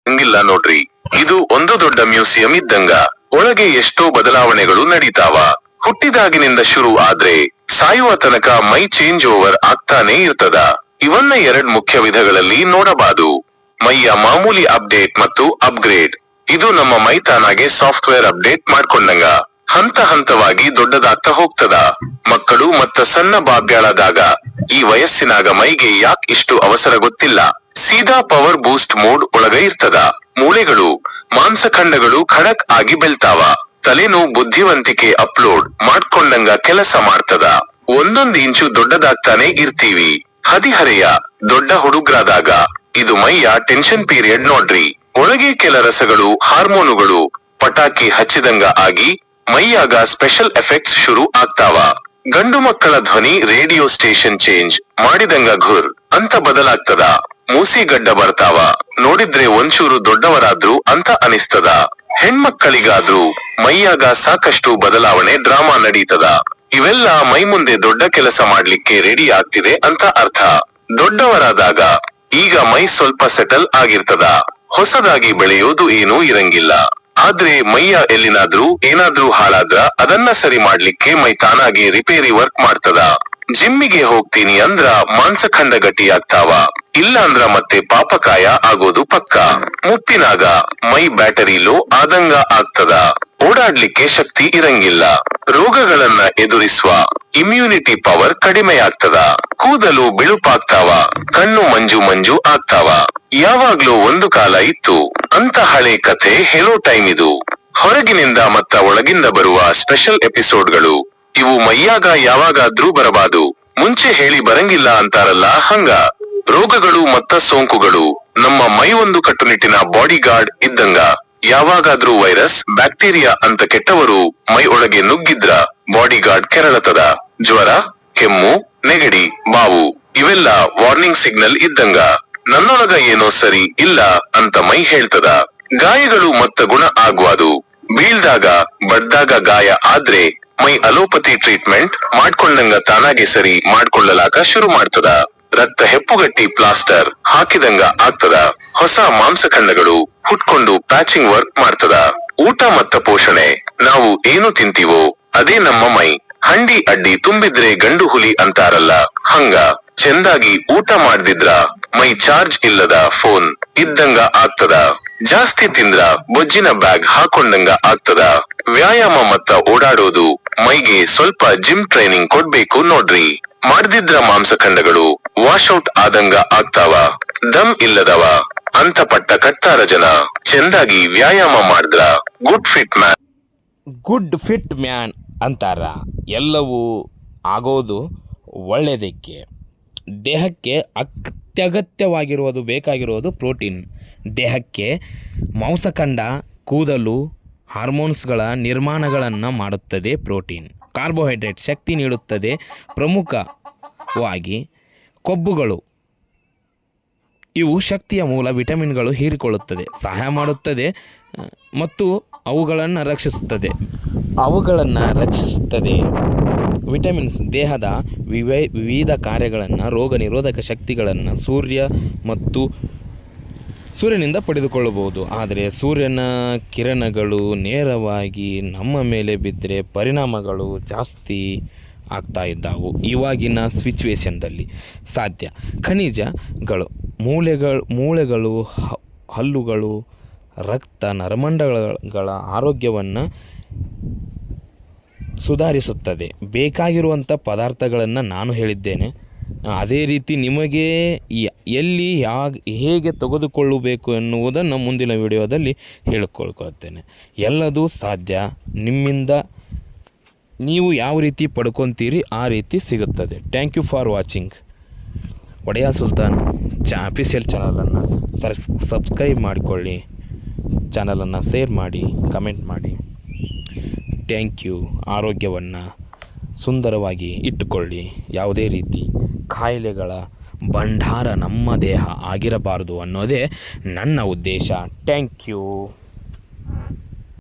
ಹಂಗಿಲ್ಲ ನೋಡ್ರಿ. ಇದು ಒಂದು ದೊಡ್ಡ ಮ್ಯೂಸಿಯಂ ಇದ್ದಂಗ. ಒಳಗೆ ಎಷ್ಟೋ ಬದಲಾವಣೆಗಳು ನಡೀತಾವ. ಹುಟ್ಟಿದಾಗಿನಿಂದ ಶುರು ಆದ್ರೆ ಸಾಯುವ ತನಕ ಮೈ ಚೇಂಜ್ ಓವರ್ ಆಗ್ತಾನೆ ಇರ್ತದ. ಇವನ್ನ 2 ಮುಖ್ಯ ವಿಧಗಳಲ್ಲಿ ನೋಡಬಹುದು. ಮೈಯ ಮಾಮೂಲಿ ಅಪ್ಡೇಟ್ ಮತ್ತು ಅಪ್ಗ್ರೇಡ್. ಇದು ನಮ್ಮ ಮೈ ತಾನಾಗೆ ಸಾಫ್ಟ್ವೇರ್ ಅಪ್ಡೇಟ್ ಮಾಡ್ಕೊಂಡಂಗ ಹಂತ ಹಂತವಾಗಿ ದೊಡ್ಡದಾಗ್ತಾ ಹೋಗ್ತದ. ಮಕ್ಕಳು ಮತ್ತ ಸಣ್ಣ ಬಾಬ್ಯಾಳದಾಗ ಈ ವಯಸ್ಸಿನಾಗ ಮೈಗೆ ಯಾಕ್ ಇಷ್ಟು ಅವಸರ ಗೊತ್ತಿಲ್ಲ. ಸೀದಾ ಪವರ್ ಬೂಸ್ಟ್ ಮೋಡ್ ಒಳಗ ಇರ್ತದ. ಮೂಳೆಗಳು ಮಾಂಸಖಂಡಗಳು ಖಡಕ್ ಆಗಿ ಬೆಳ್ತಾವ. ತಲೆನೂ ಬುದ್ಧಿವಂತಿಕೆ ಅಪ್ಲೋಡ್ ಮಾಡ್ಕೊಂಡಂಗ ಕೆಲಸ ಮಾಡ್ತದ. ಒಂದೊಂದ್ ಇಂಚು ದೊಡ್ಡದಾಗ್ತಾನೆ ಇರ್ತೀವಿ. ಹದಿಹರೆಯ ದೊಡ್ಡ ಹುಡುಗ್ರಾದಾಗ ಇದು ಮೈಯ ಟೆನ್ಷನ್ ಪೀರಿಯಡ್ ನೋಡ್ರಿ. ಒಳಗೆ ಕೆಲ ರಸಗಳು ಹಾರ್ಮೋನುಗಳು ಪಟಾಕಿ ಹಚ್ಚಿದಂಗ ಆಗಿ ಮೈಯಾಗ ಸ್ಪೆಷಲ್ ಎಫೆಕ್ಟ್ಸ್ ಶುರು ಆಗ್ತಾವ. ಗಂಡು ಮಕ್ಕಳ ಧ್ವನಿ ರೇಡಿಯೋ ಸ್ಟೇಷನ್ ಚೇಂಜ್ ಮಾಡಿದಂಗ ಘುರ್ ಅಂತ ಬದಲಾಗ್ತದ. ಮೂಸಿಗಡ್ಡ ಬರ್ತಾವ. ನೋಡಿದ್ರೆ ಒಂಚೂರು ದೊಡ್ಡವರಾದ್ರು ಅಂತ ಅನಿಸ್ತದ. ಹೆಣ್ಮಕ್ಕಳಿಗಾದ್ರೂ ಮೈಯಾಗ ಸಾಕಷ್ಟು ಬದಲಾವಣೆ ಡ್ರಾಮಾ ನಡೀತದ. ಇವೆಲ್ಲ ಮೈ ಮುಂದೆ ದೊಡ್ಡ ಕೆಲಸ ಮಾಡ್ಲಿಕ್ಕೆ ರೆಡಿ ಆಗ್ತಿದೆ ಅಂತ ಅರ್ಥ. ದೊಡ್ಡವರಾದಾಗ ಈಗ ಮೈ ಸ್ವಲ್ಪ ಸೆಟಲ್ ಆಗಿರ್ತದ. ಹೊಸದಾಗಿ ಬೆಳೆಯೋದು ಏನೂ ಇರಂಗಿಲ್ಲ. ಆದ್ರೆ ಮೈಯ ಎಲ್ಲಿನಾದ್ರೂ ಏನಾದ್ರೂ ಹಾಳಾದ್ರ ಅದನ್ನ ಸರಿ ಮಾಡ್ಲಿಕ್ಕೆ ಮೈ ತಾನಾಗಿ ರಿಪೇರಿ ವರ್ಕ್ ಮಾಡ್ತದ. ಜಿಮ್ಮಿಗೆ ಹೋಗ್ತೀನಿ ಅಂದ್ರ ಮಾಂಸಖಂಡ ಗಟ್ಟಿಯಾಗ್ತಾವ. ಇಲ್ಲ ಅಂದ್ರ ಮತ್ತೆ ಪಾಪಕಾಯ ಆಗೋದು ಪಕ್ಕ. ಮುಪ್ಪಿನಾಗ ಮೈ ಬ್ಯಾಟರಿ ಲೋ ಆದಂಗ ಆಗ್ತದ. ಓಡಾಡ್ಲಿಕ್ಕೆ ಶಕ್ತಿ ಇರಂಗಿಲ್ಲ. ರೋಗಗಳನ್ನ ಎದುರಿಸುವ ಇಮ್ಯುನಿಟಿ ಪವರ್ ಕಡಿಮೆಯಾಗ್ತದ. ಕೂದಲು ಬಿಳುಪಾಗ್ತಾವ. ಕಣ್ಣು ಮಂಜು ಮಂಜು ಆಗ್ತಾವ. ಯಾವಾಗ್ಲೂ ಒಂದು ಕಾಲ ಇತ್ತು ಅಂತ ಹಳೆ ಕಥೆ ಹೇಳೋ ಟೈಮ್ ಇದು. ಹೊರಗಿನಿಂದ ಮತ್ತ ಒಳಗಿಂದ ಬರುವ ಸ್ಪೆಷಲ್ ಎಪಿಸೋಡ್ಗಳು ಇವು ಮೈಯಾಗ ಯಾವಾಗಾದ್ರೂ ಬರಬಾದು. ಮುಂಚೆ ಹೇಳಿ ಬರಂಗಿಲ್ಲ ಅಂತಾರಲ್ಲ ಹಂಗ. ರೋಗಗಳು ಮತ್ತ ಸೋಂಕುಗಳು ನಮ್ಮ ಮೈ ಒಂದು ಕಟ್ಟುನಿಟ್ಟಿನ ಬಾಡಿ ಗಾರ್ಡ್ ಇದ್ದಂಗ. ಯಾವಾಗಾದ್ರೂ ವೈರಸ್ ಬ್ಯಾಕ್ಟೀರಿಯಾ ಅಂತ ಕೆಟ್ಟವರು ಮೈ ಒಳಗೆ ನುಗ್ಗಿದ್ರ ಬಾಡಿ ಗಾರ್ಡ್ ಕೆರಳತದ. ಜ್ವರ, ಕೆಮ್ಮು, ನೆಗಡಿ, ಬಾವು ಇವೆಲ್ಲ ವಾರ್ನಿಂಗ್ ಸಿಗ್ನಲ್ ಇದ್ದಂಗ. ನನ್ನೊಳಗ ಏನೋ ಸರಿ ಇಲ್ಲ ಅಂತ ಮೈ ಹೇಳ್ತದ. ಗಾಯಗಳು ಮತ್ತ ಗುಣ ಆಗ್ವಾದು. ಬೀಳ್ದಾಗ ಬಡ್ದಾಗ ಗಾಯ ಆದ್ರೆ ಮೈ ಅಲೋಪತಿ ಟ್ರೀಟ್ಮೆಂಟ್ ಮಾಡ್ಕೊಂಡಂಗ ತಾನಾಗೆ ಸರಿ ಮಾಡ್ಕೊಳ್ಳಲಾಕ ಶುರು ಮಾಡ್ತದ. ರಕ್ತ ಹೆಪ್ಪುಗಟ್ಟಿ ಪ್ಲಾಸ್ಟರ್ ಹಾಕಿದಂಗ ಆಗ್ತದ. ಹೊಸ ಮಾಂಸಖಂಡಗಳು ಹುಟ್ಕೊಂಡು ಪ್ಯಾಚಿಂಗ್ ವರ್ಕ್ ಮಾಡ್ತದ. ಊಟ ಮತ್ತ ಪೋಷಣೆ. ನಾವು ಏನು ತಿಂತೀವೋ ಅದೇ ನಮ್ಮ ಮೈ. ಹಂಡಿ ಅಡ್ಡಿ ತುಂಬಿದ್ರೆ ಗಂಡು ಹುಲಿ ಅಂತಾರಲ್ಲ ಹಂಗ. ಚೆಂದಾಗಿ ಊಟ ಮಾಡ್ದಿದ್ರ ಮೈ ಚಾರ್ಜ್ ಇಲ್ಲದ ಫೋನ್ ಇದ್ದಂಗ ಆಗ್ತದ. ಜಾಸ್ತಿ ತಿಂದ್ರ ಬೊಜ್ಜಿನ ಬ್ಯಾಗ್ ಹಾಕೊಂಡಂಗ ಆಗ್ತದ. ವ್ಯಾಯಾಮ ಮತ್ತ ಓಡಾಡೋದು ಮೈಗೆ ಸ್ವಲ್ಪ ಜಿಮ್ ಟ್ರೈನಿಂಗ್ ಕೊಡ್ಬೇಕು ನೋಡ್ರಿ. ಮಾಡ್ದಿದ್ರ ಮಾಂಸಖಂಡಗಳು ವಾಶೌಟ್ ಆದಂಗ ಆಗ್ತಾವ. ದಮ್ ಇಲ್ಲದವ ಅಂತ ಪಟ್ಟ ಕಟ್ತಾರ ಜನ. ಚೆಂದಾಗಿ ವ್ಯಾಯಾಮ ಮಾಡಿದ್ರ ಗುಡ್ ಫಿಟ್ ಮ್ಯಾನ್ ಅಂತಾರ. ಎಲ್ಲವೂ ಆಗೋದು ಒಳ್ಳೆಯದಕ್ಕೆ. ದೇಹಕ್ಕೆ ಅತ್ಯಗತ್ಯವಾಗಿರುವುದು ಬೇಕಾಗಿರುವುದು ಪ್ರೋಟೀನ್. ದೇಹಕ್ಕೆ ಮಾಂಸಖಂಡ, ಕೂದಲು, ಹಾರ್ಮೋನ್ಸ್ಗಳ ನಿರ್ಮಾಣಗಳನ್ನು ಮಾಡುತ್ತದೆ ಪ್ರೋಟೀನ್. ಕಾರ್ಬೋಹೈಡ್ರೇಟ್ ಶಕ್ತಿ ನೀಡುತ್ತದೆ. ಪ್ರಮುಖವಾಗಿ ಕೊಬ್ಬುಗಳು ಇವು ಶಕ್ತಿಯ ಮೂಲ. ವಿಟಮಿನ್ಗಳು ಹೀರಿಕೊಳ್ಳುತ್ತದೆ, ಸಹಾಯ ಮಾಡುತ್ತದೆ ಮತ್ತು ಅವುಗಳನ್ನು ರಕ್ಷಿಸುತ್ತದೆ. ವಿಟಮಿನ್ಸ್ ದೇಹದ ವಿವಿಧ ಕಾರ್ಯಗಳನ್ನು, ರೋಗ ನಿರೋಧಕ ಶಕ್ತಿಗಳನ್ನು ಸೂರ್ಯನಿಂದ ಪಡೆದುಕೊಳ್ಳಬಹುದು. ಆದರೆ ಸೂರ್ಯನ ಕಿರಣಗಳು ನೇರವಾಗಿ ನಮ್ಮ ಮೇಲೆ ಬಿದ್ದರೆ ಪರಿಣಾಮಗಳು ಜಾಸ್ತಿ ಆಗ್ತಾ ಇದ್ದಾವು ಇವಾಗಿನ ಸಿಚುವೇಶನ್ದಲ್ಲಿ ಸಾಧ್ಯ. ಖನಿಜಗಳು ಮೂಳೆಗಳು, ಹಲ್ಲುಗಳು, ರಕ್ತ ನರಮಂಡಲಗಳ ಆರೋಗ್ಯವನ್ನು ಸುಧಾರಿಸುತ್ತದೆ. ಬೇಕಾಗಿರುವಂಥ ಪದಾರ್ಥಗಳನ್ನು ನಾನು ಹೇಳಿದ್ದೇನೆ. ಅದೇ ರೀತಿ ನಿಮಗೆ ಎಲ್ಲಿ ಹೇಗೆ ತೆಗೆದುಕೊಳ್ಳಬೇಕು ಎನ್ನುವುದನ್ನು ಮುಂದಿನ ವಿಡಿಯೋದಲ್ಲಿ ಹೇಳಿಕೊಳ್ಕೊಳ್ತೇನೆ. ಎಲ್ಲದೂ ಸಾಧ್ಯ. ನಿಮ್ಮಿಂದ ನೀವು ಯಾವ ರೀತಿ ಪಡ್ಕೊತೀರಿ ಆ ರೀತಿ ಸಿಗುತ್ತದೆ. Thank you for watching. Odeya Sultan official ಚಾನಲನ್ನು ಸಬ್ಸ್ಕ್ರೈಬ್ ಮಾಡಿಕೊಳ್ಳಿ. ಚಾನಲನ್ನು ಶೇರ್ ಮಾಡಿ, ಕಮೆಂಟ್ ಮಾಡಿ. Thank you. ಆರೋಗ್ಯವನ್ನು ಸುಂದರವಾಗಿ ಇಟ್ಟುಕೊಳ್ಳಿ. ಯಾವುದೇ ರೀತಿ ಕಾಯಿಲೆಗಳ ಭಂಡಾರ ನಮ್ಮ ದೇಹ ಆಗಿರಬಾರದು ಅನ್ನೋದೇ ನನ್ನ ಉದ್ದೇಶ. Thank you.